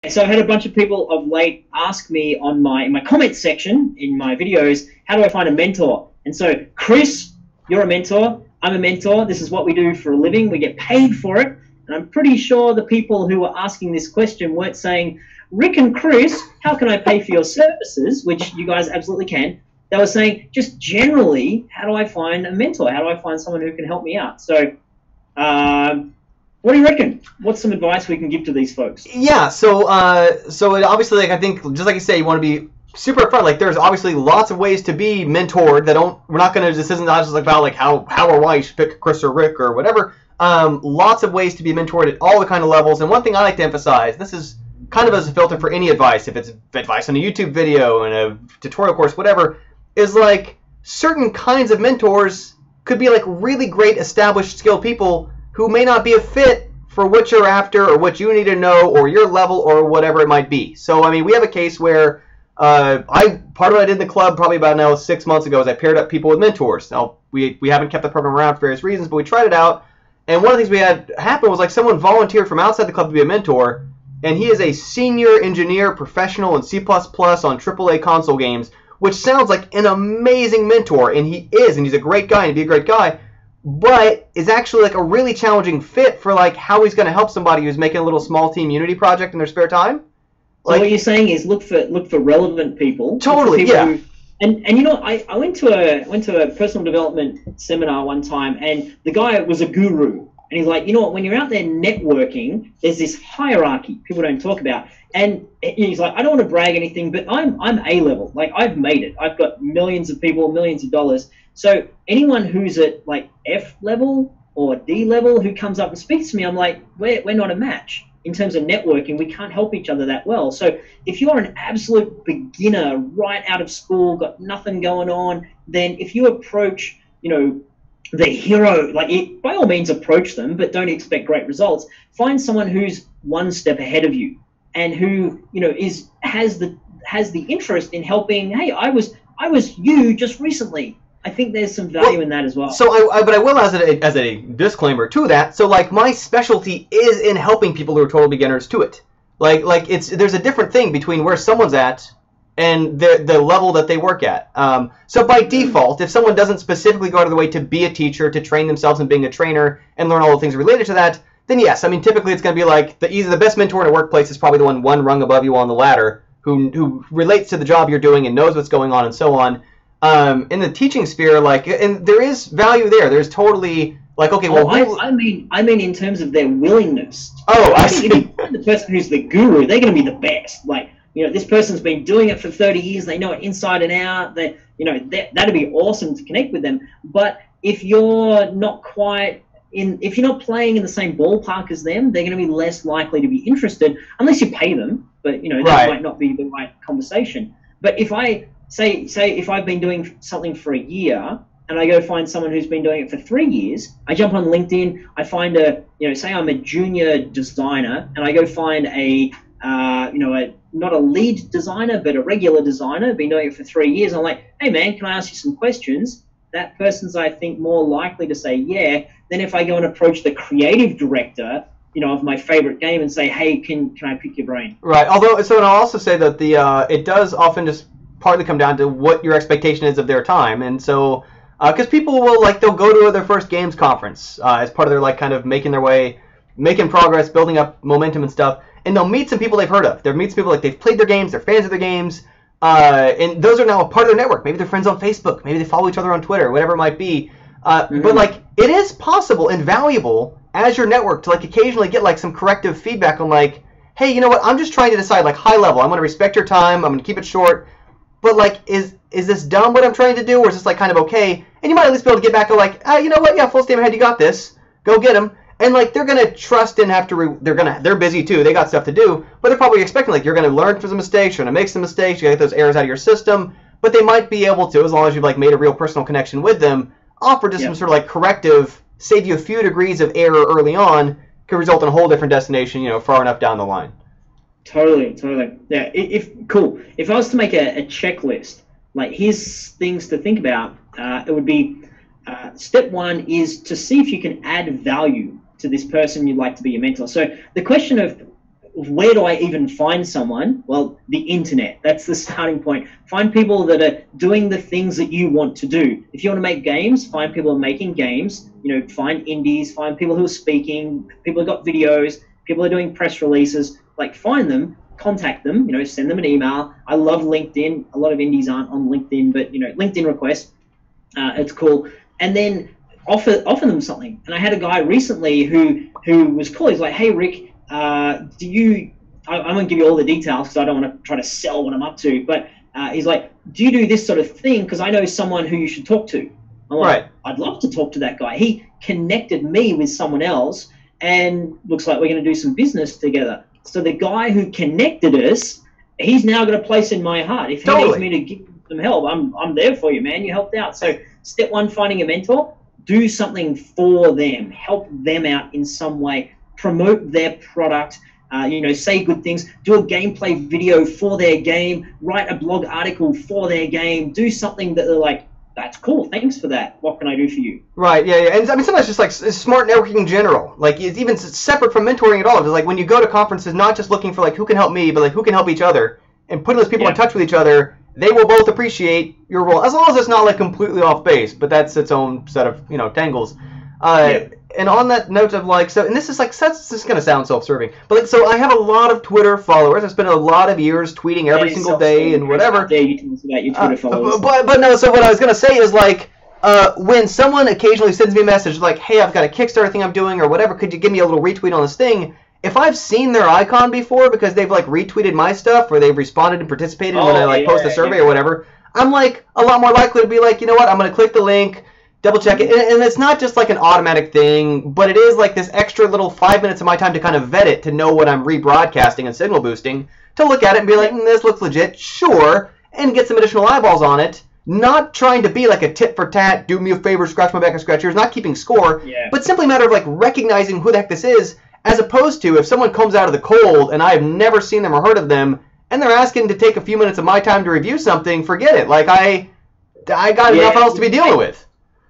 So I've had a bunch of people of late ask me on in my comments section in my videos, how do I find a mentor? And so, Chris, you're a mentor. I'm a mentor. This is what we do for a living. We get paid for it. And I'm pretty sure the people who were asking this question weren't saying, Rick and Chris, how can I pay for your services? Which you guys absolutely can. They were saying, just generally, how do I find a mentor? How do I find someone who can help me out? So, what do you reckon? What's some advice we can give to these folks? Yeah, so it obviously, like, I think, just like you say, you want to be super upfront. Like, there's obviously lots of ways to be mentored that we're not going to, this isn't just about like how or why you should pick Chris or Rick or whatever. Lots of ways to be mentored at all the kind of levels. And one thing I like to emphasize, this is kind of as a filter for any advice, if it's advice on a YouTube video and a tutorial course, whatever, is like certain kinds of mentors could be like really great established skilled people who may not be a fit for what you're after or what you need to know or your level or whatever it might be. So, I mean, we have a case where part of what I did in the club probably about now 6 months ago is I paired up people with mentors. Now, we haven't kept the program around for various reasons, but we tried it out. And one of the things we had happen was like someone volunteered from outside the club to be a mentor, and he is a senior engineer professional in C++ on AAA console games, which sounds like an amazing mentor, and he is, and he's a great guy, and he'd be a great guy, but is actually like a really challenging fit for like how he's going to help somebody who's making a little small team Unity project in their spare time. So like, what you're saying is look for relevant people. Totally, people yeah. And you know, I went to a personal development seminar one time, and the guy was a guru, and he's like, you know what, when you're out there networking, there's this hierarchy people don't talk about, and he's like, I don't want to brag anything, but I'm A level, like I've made it, I've got millions of people, millions of dollars. So anyone who's at like F level or D level who comes up and speaks to me, I'm like, we're not a match. In terms of networking, we can't help each other that well. So if you're an absolute beginner, right out of school, got nothing going on, then if you approach, you know, the hero, like by all means approach them, but don't expect great results. Find someone who's one step ahead of you and who, you know, has the interest in helping. Hey, I was you just recently. I think there's some value in that as well. So, but I will as a disclaimer to that. So, like, my specialty is in helping people who are total beginners to it. Like there's a different thing between where someone's at and the level that they work at. So by default, if someone doesn't specifically go out of the way to be a teacher, to train themselves in being a trainer, and learn all the things related to that, then yes, I mean, typically it's going to be like the best mentor in a workplace is probably the one rung above you on the ladder who relates to the job you're doing and knows what's going on and so on. In the teaching sphere, like, and there is value there. There's totally like, okay, well, I mean, in terms of their willingness. Oh, I see. The person who's the guru, they're going to be the best. Like, you know, this person's been doing it for 30 years. They know it inside and out. They, you know, that'd be awesome to connect with them. But if you're not if you're not playing in the same ballpark as them, they're going to be less likely to be interested unless you pay them. But you know, that might not be the right conversation. But if I say if I've been doing something for a year and I go find someone who's been doing it for 3 years, I jump on LinkedIn, I find say I'm a junior designer, and I go find not a lead designer, but a regular designer, been doing it for 3 years. I'm like, hey man, can I ask you some questions? That person's, I think, more likely to say yeah than if I go and approach the creative director, you know, of my favorite game and say, hey, can I pick your brain? Right. Although, so I'll also say that it does often just partly come down to what your expectation is of their time. And so, because people will, like, they'll go to their first games conference as part of their, like, kind of making their way, making progress, building up momentum and stuff. And they'll meet some people they've heard of. They'll meet some people, like, they've played their games, they're fans of their games, and those are now a part of their network. Maybe they're friends on Facebook, maybe they follow each other on Twitter, whatever it might be. But, like, it is possible and valuable as your network to, like, occasionally get, like, some corrective feedback on, like, hey, you know what, I'm just trying to decide, like, high level, I'm going to respect your time, I'm going to keep it short, but, like, is this dumb what I'm trying to do, or is this, like, kind of okay? And you might at least be able to get back and, like, you know what, yeah, full steam ahead, you got this, go get them. And, like, they're going to trust and have to, they're busy too, they got stuff to do, but they're probably expecting, like, you're going to learn from some mistakes, you're going to make some mistakes, you got to get those errors out of your system, but they might be able to, as long as you've, like, made a real personal connection with them, offer just some sort of, like, corrective, save you a few degrees of error early on, could result in a whole different destination, you know, far enough down the line. Totally. Yeah, cool. If I was to make a checklist, like, here's things to think about, it would be, step one is to see if you can add value to this person you'd like to be your mentor. So the question of where do I even find someone? Well, the internet. That's the starting point. Find people that are doing the things that you want to do. If you want to make games, find people who are making games. You know, find indies, find people who are speaking, people who got videos, people who are doing press releases. Like, find them, contact them, you know, send them an email. I love LinkedIn. A lot of indies aren't on LinkedIn, but, you know, LinkedIn request, it's cool. And then offer them something. And I had a guy recently who was cool. He's like, hey, Rick, I won't give you all the details because I don't want to try to sell what I'm up to, but he's like, do you do this sort of thing? Because I know someone who you should talk to. I'm like, right. I'd love to talk to that guy. He connected me with someone else, and looks like we're going to do some business together. So the guy who connected us, he's now got a place in my heart. If he needs me to give him some help, I'm there for you, man. You helped out. So step one, finding a mentor. Do something for them. Help them out in some way. Promote their product. You know, say good things. Do a gameplay video for their game. Write a blog article for their game. Do something that they're like, that's cool. Thanks for that. What can I do for you? Right. Yeah. Yeah. And I mean, sometimes just like smart networking in general. Like, it's even separate from mentoring at all. It's like when you go to conferences, not just looking for like who can help me, but like who can help each other, and putting those people in touch with each other. They will both appreciate your role, as long as it's not like completely off base. But that's its own set of, you know, tangles. And on that note of like, so, and this is like, this is gonna sound self-serving, but like, so I have a lot lot of Twitter I spent a lot of years tweeting every single day and whatever. Yeah, you can see that your Twitter followers. But no. So what I was gonna say is like, when someone occasionally sends me a message like, hey, I've got a Kickstarter thing I'm doing or whatever, could you give me a little retweet on this thing? If I've seen their icon before because they've like retweeted my stuff or they've responded and participated when I like post a survey or whatever, I'm like a lot more likely to be like, you know what, I'm gonna click the link. Double check it, and it's not just like an automatic thing, but it is like this extra little 5 minutes of my time to kind of vet it, to know what I'm rebroadcasting and signal boosting, to look at it and be like, this looks legit, sure, and get some additional eyeballs on it. Not trying to be like a tit for tat, do me a favor, scratch my back and scratch yours, not keeping score, but simply a matter of like recognizing who the heck this is, as opposed to if someone comes out of the cold and I have never seen them or heard of them, and they're asking to take a few minutes of my time to review something, forget it. Like I got enough else to be dealing with.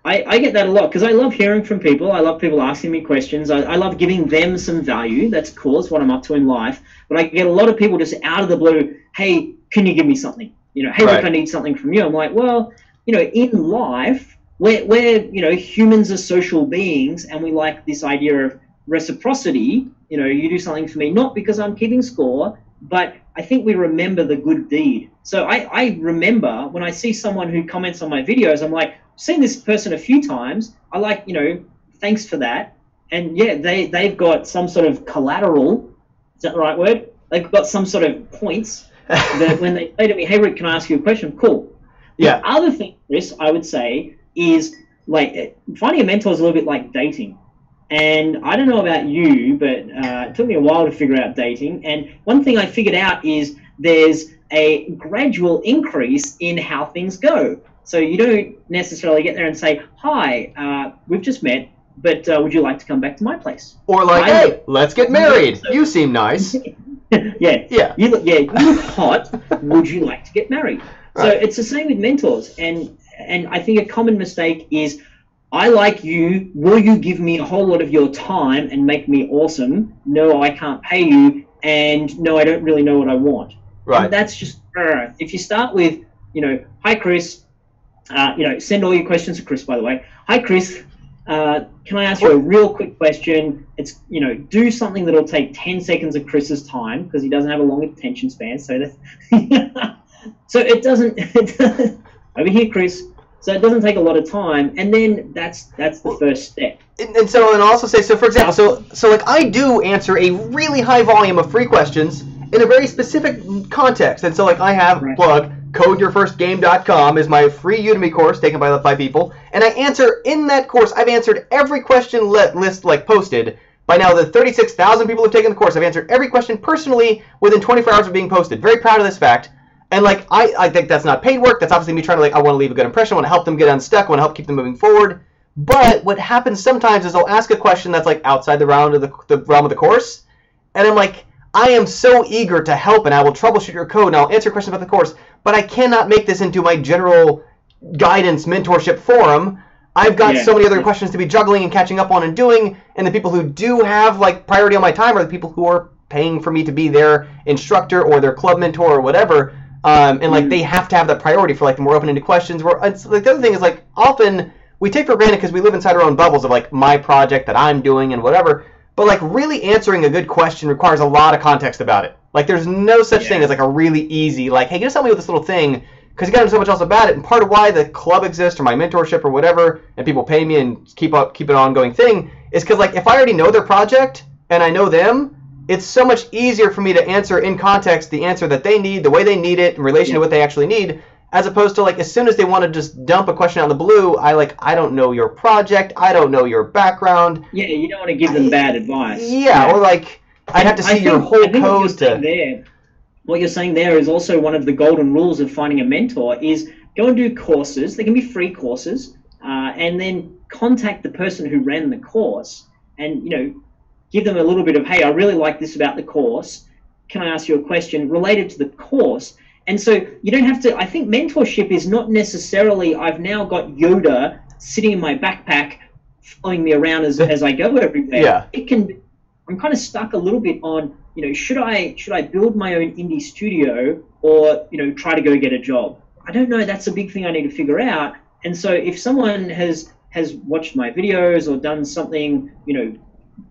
I get that a lot because I love hearing from people. I love people asking me questions. I love giving them some value. That's cool. It's what I'm up to in life. But I get a lot of people just out of the blue, hey, can you give me something? You know, hey, Rick, I need something from you. I'm like, well, you know, in life, we're you know, humans are social beings, and we like this idea of reciprocity. You know, you do something for me, not because I'm keeping score, but I think we remember the good deed. So I remember when I see someone who comments on my videos, I'm like, I've seen this person a few times. I like, you know, thanks for that. And yeah, they've got some sort of collateral. Is that the right word? They've got some sort of points that when they say to me, hey, Rick, can I ask you a question? Cool. Yeah. The other thing, Chris, I would say is like finding a mentor is a little bit like dating. And I don't know about you, but it took me a while to figure out dating. And one thing I figured out is there's a gradual increase in how things go. So you don't necessarily get there and say, hi, we've just met, but would you like to come back to my place? Or like, hey, let's get married. You seem nice. Yeah. You look hot. Would you like to get married? Right. So it's the same with mentors. And I think a common mistake is, I like you. Will you give me a whole lot of your time and make me awesome? No, I can't pay you. And no, I don't really know what I want. Right. And that's just, if you start with, you know, hi, Chris, you know, send all your questions to Chris, by the way. Hi, Chris, can I ask you a real quick question? It's, you know, do something that'll take 10 seconds of Chris's time because he doesn't have a long attention span. So that, so it doesn't, over here, Chris. So it doesn't take a lot of time, and then that's the first step. And so, and I'll also say, so for example, so like I do answer a really high volume of free questions in a very specific context, and so like I have plug codeyourfirstgame.com is my free Udemy course taken by people, and I answer in that course. I've answered every question list like posted. By now, the 36,000 people who've taken the course, I've answered every question personally within 24 hours of being posted. Very proud of this fact. And, like, I think that's not paid work. That's obviously me trying to, like, I want to leave a good impression. I want to help them get unstuck. I want to help keep them moving forward. But what happens sometimes is I'll ask a question that's, like, outside the realm of the course. And I'm like, I am so eager to help, and I will troubleshoot your code, and I'll answer questions about the course. But I cannot make this into my general guidance mentorship forum. I've got so many other questions to be juggling and catching up on and doing. And the people who do have, like, priority on my time are the people who are paying for me to be their instructor or their club mentor or whatever. And like they have to have that priority for like the more open-ended questions. Where it's like the other thing is like often we take for granted because we live inside our own bubbles of like my project that I'm doing and whatever. But like really answering a good question requires a lot of context about it. Like there's no such thing as like a really easy like, hey, just help me with this little thing because you got to know so much else about it. And part of why the club exists or my mentorship or whatever, and people pay me and keep it an ongoing thing, is because like if I already know their project and I know them, it's so much easier for me to answer in context the answer that they need, the way they need it in relation to what they actually need, as opposed to like as soon as they want to just dump a question out of the blue, I don't know your project, I don't know your background. Yeah, you don't want to give them bad advice. Yeah, or like I'd have to see your whole code to. What you're saying there is also one of the golden rules of finding a mentor is go and do courses. They can be free courses, and then contact the person who ran the course, and give them a little bit of, hey, I really like this about the course. Can I ask you a question related to the course? And so you don't have to, I think mentorship is not necessarily, I've now got Yoda sitting in my backpack following me around as I go everywhere. Yeah. It can be, I'm kind of stuck a little bit on, should I build my own indie studio or, try to go get a job? I don't know. That's a big thing I need to figure out. And so if someone has watched my videos or done something,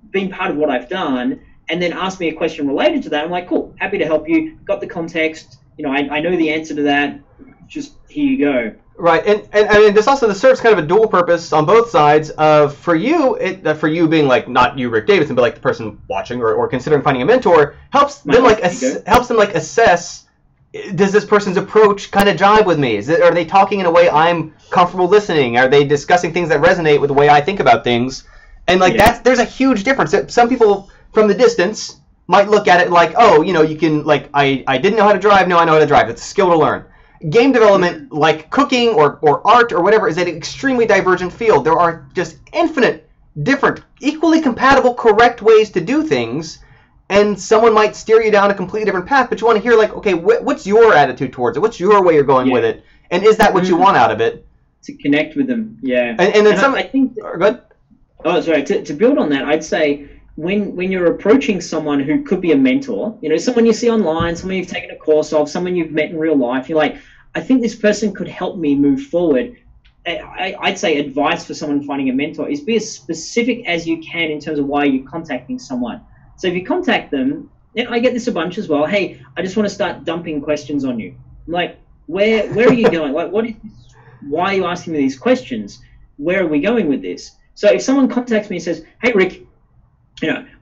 been part of what I've done, and then asked me a question related to that, I'm like, cool, happy to help you. Got the context. I know the answer to that. Just here you go. Right, and I mean, this serves kind of a dual purpose on both sides. For you being like not you, Rick Davidson, but like the person watching or considering finding a mentor helps them assess. Does this person's approach kind of jive with me? Are they talking in a way I'm comfortable listening? Are they discussing things that resonate with the way I think about things? And like there's a huge difference. Some people from the distance might look at it like, oh, you can like I didn't know how to drive, now I know how to drive. It's a skill to learn. Game development, like cooking or art or whatever, is an extremely divergent field. There are just infinite different, equally compatible, correct ways to do things, and someone might steer you down a completely different path, but you want to hear like, okay, what's your attitude towards it? What's your way you're going with it? And is that what you want out of it? To connect with them, yeah. And then I think that, good. Oh, sorry. To build on that, I'd say when you're approaching someone who could be a mentor, someone you see online, someone you've taken a course of, someone you've met in real life, you're like, I think this person could help me move forward. I'd say advice for someone finding a mentor is be as specific as you can in terms of why you're contacting someone. So if you contact them, then I get this a bunch as well. Hey, I just want to start dumping questions on you. I'm like, where are you going? Like, what is this? Why are you asking me these questions? Where are we going with this? So if someone contacts me and says, hey, Rick,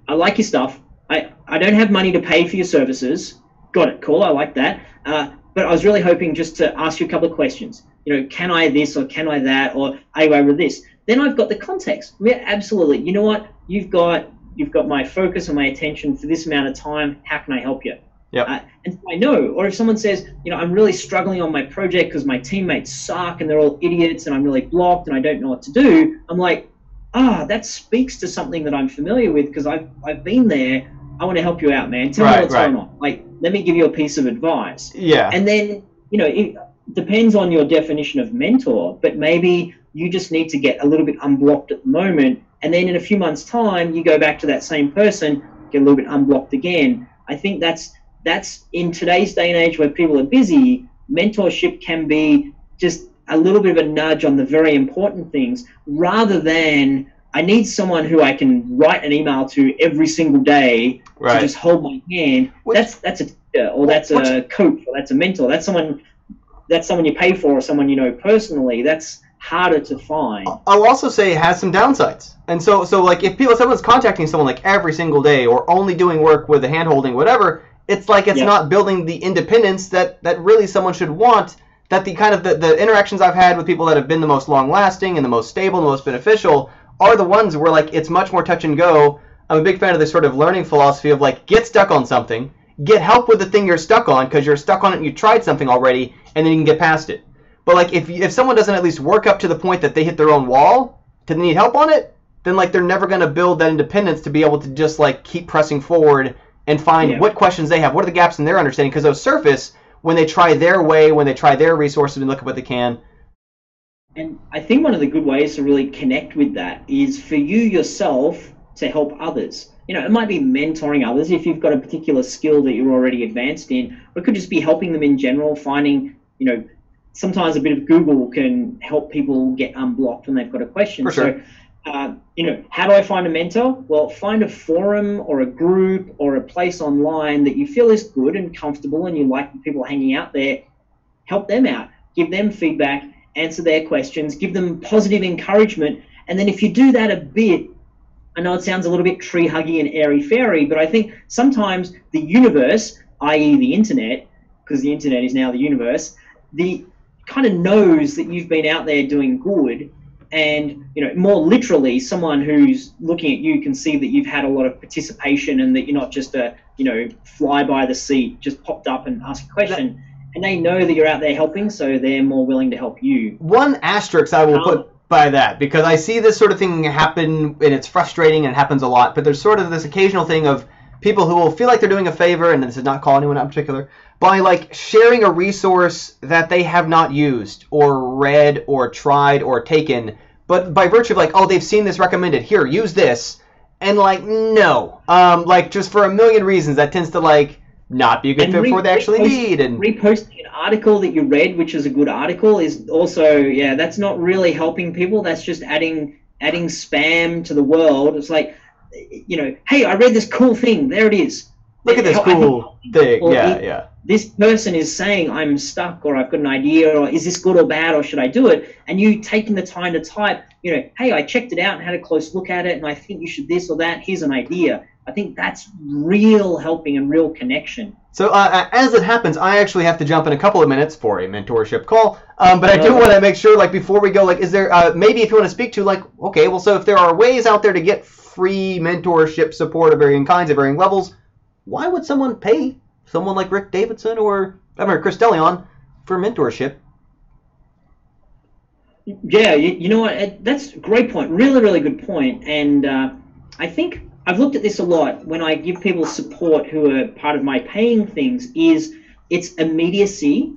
I like your stuff. I don't have money to pay for your services. Got it. Cool. I like that. But I was really hoping just to ask you a couple of questions. Can I this or can I that, or are you over this? Then I've got the context. Yeah, absolutely. You know what? You've got my focus and my attention for this amount of time. How can I help you? Yep. And so I know. Or if someone says, I'm really struggling on my project because my teammates suck and they're all idiots and I'm really blocked and I don't know what to do, I'm like, that speaks to something that I'm familiar with because I've been there. I want to help you out, man. Tell me what's going on. Like, let me give you a piece of advice. Yeah. And then, it depends on your definition of mentor, but maybe you just need to get a little bit unblocked at the moment. And then in a few months' time, you go back to that same person, get a little bit unblocked again. I think that's in today's day and age where people are busy, mentorship can be just a little bit of a nudge on the very important things rather than I need someone who I can write an email to every single day to just hold my hand. That's a teacher, or that's a coach, or that's a mentor. That's someone you pay for, or someone you know personally. That's harder to find. I'll also say it has some downsides. And so like if someone's contacting someone like every single day or only doing work with a hand-holding, whatever, it's like it's not building the independence that really someone should want. That the kind of the interactions I've had with people that have been the most long-lasting and the most stable and the most beneficial are the ones where like it's much more touch and go. I'm a big fan of this sort of learning philosophy of like get stuck on something, get help with the thing you're stuck on because you're stuck on it and you tried something already, and then you can get past it. But like if someone doesn't at least work up to the point that they hit their own wall to need help on it, then like they're never going to build that independence to be able to just like keep pressing forward and find what questions they have, what are the gaps in their understanding, because those surface when they try their way, when they try their resources and look at what they can. And I think one of the good ways to really connect with that is for you yourself to help others. it might be mentoring others if you've got a particular skill that you're already advanced in, or it could just be helping them in general, finding, sometimes a bit of Google can help people get unblocked when they've got a question. For sure. So, how do I find a mentor? Well, find a forum or a group or a place online that you feel is good and comfortable and you like people hanging out there. Help them out. Give them feedback, answer their questions, give them positive encouragement. And then if you do that a bit, I know it sounds a little bit tree-huggy and airy-fairy, but I think sometimes the universe, i.e. the internet, because the internet is now the universe, the kind of knows that you've been out there doing good, and more literally, someone who's looking at you can see that you've had a lot of participation and that you're not just a fly by the seat, just popped up and asked a question, and they know that you're out there helping, so they're more willing to help you. One asterisk I will put by that, because I see this sort of thing happen, and it's frustrating and it happens a lot, but there's sort of this occasional thing of people who will feel like they're doing a favor, and this is not calling anyone out in particular, by like sharing a resource that they have not used or read or tried or taken, but by virtue of like, oh, they've seen this recommended, here, use this, and like, no, like just for a million reasons that tends to like not be a good fit for what they actually need. And reposting an article that you read, which is a good article, is also, that's not really helping people. That's just adding spam to the world. It's like, hey, I read this cool thing. There it is. Look at this cool thing. Yeah. This person is saying I'm stuck, or I've got an idea, or is this good or bad, or should I do it? And you taking the time to type, hey, I checked it out and had a close look at it, and I think you should this or that. Here's an idea. I think that's real helping and real connection. So as it happens, I actually have to jump in a couple of minutes for a mentorship call. But I do want to make sure, like, before we go, like, is there maybe if you want to speak to, like, okay, well, so if there are ways out there to get free mentorship support of varying kinds, of varying levels, why would someone pay someone like Rick Davidson or Chris DeLeon for mentorship? Yeah, you know what? That's a great point. Really, really good point. And I think I've looked at this a lot when I give people support who are part of my paying things, is it's immediacy.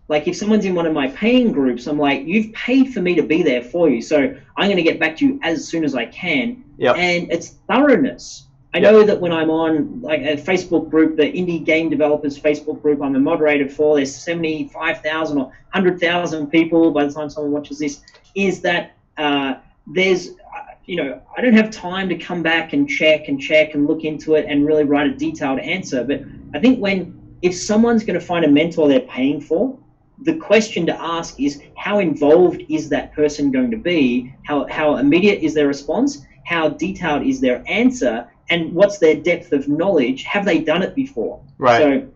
Like if someone's in one of my paying groups, I'm like, you've paid for me to be there for you, so I'm going to get back to you as soon as I can. Yep. And it's thoroughness. I know that when I'm on like a Facebook group, the indie game developers Facebook group, I'm a moderator for, there's 75,000 or 100,000 people by the time someone watches this, is that there's, I don't have time to come back and check and look into it and really write a detailed answer. But I think if someone's going to find a mentor they're paying for, the question to ask is, how involved is that person going to be? How immediate is their response? How detailed is their answer? And what's their depth of knowledge? Have they done it before? Right. So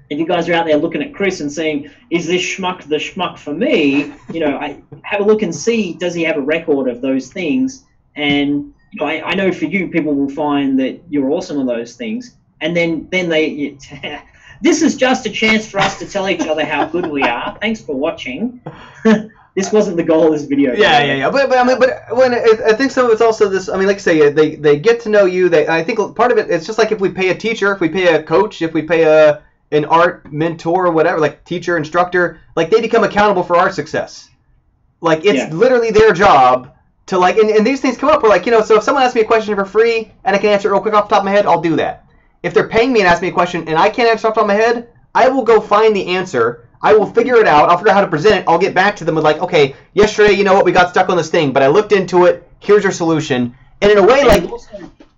if you guys are out there looking at Chris and saying, is this schmuck the schmuck for me? I have a look and see, does he have a record of those things? And I know for you, people will find that you're awesome at those things. And then they, this is just a chance for us to tell each other how good we are. Thanks for watching. This wasn't the goal of this video. Yeah. But when I think some of it's also this. I mean, like I say, they get to know you. I think part of it, it's just like if we pay a teacher, if we pay a coach, if we pay an art mentor or whatever, like teacher, instructor, like they become accountable for our success. Like it's literally their job to like, and these things come up. We're like, so if someone asks me a question for free and I can answer it real quick off the top of my head, I'll do that. If they're paying me and ask me a question and I can't answer off the top of my head, I will go find the answer. I will figure it out. I'll figure out how to present it. I'll get back to them with like, okay, yesterday, you know what, we got stuck on this thing, but I looked into it. Here's your solution. And in a way, like,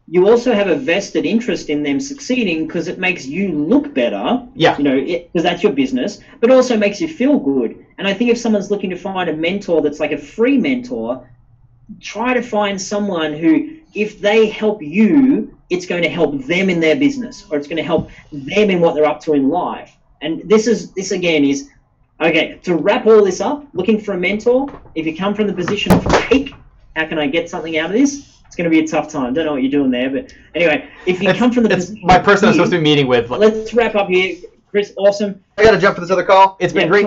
you also have a vested interest in them succeeding because it makes you look better. Yeah. Because that's your business, but also makes you feel good. And I think if someone's looking to find a mentor that's like a free mentor, try to find someone who, if they help you, it's going to help them in their business, or it's going to help them in what they're up to in life. And this again is, okay, to wrap all this up, looking for a mentor, if you come from the position of take, how can I get something out of this? It's going to be a tough time. Don't know what you're doing there, but anyway, if you come from the position... my person I'm supposed to be meeting with. Let's wrap up here. Chris, awesome. I got to jump for this other call. It's been great.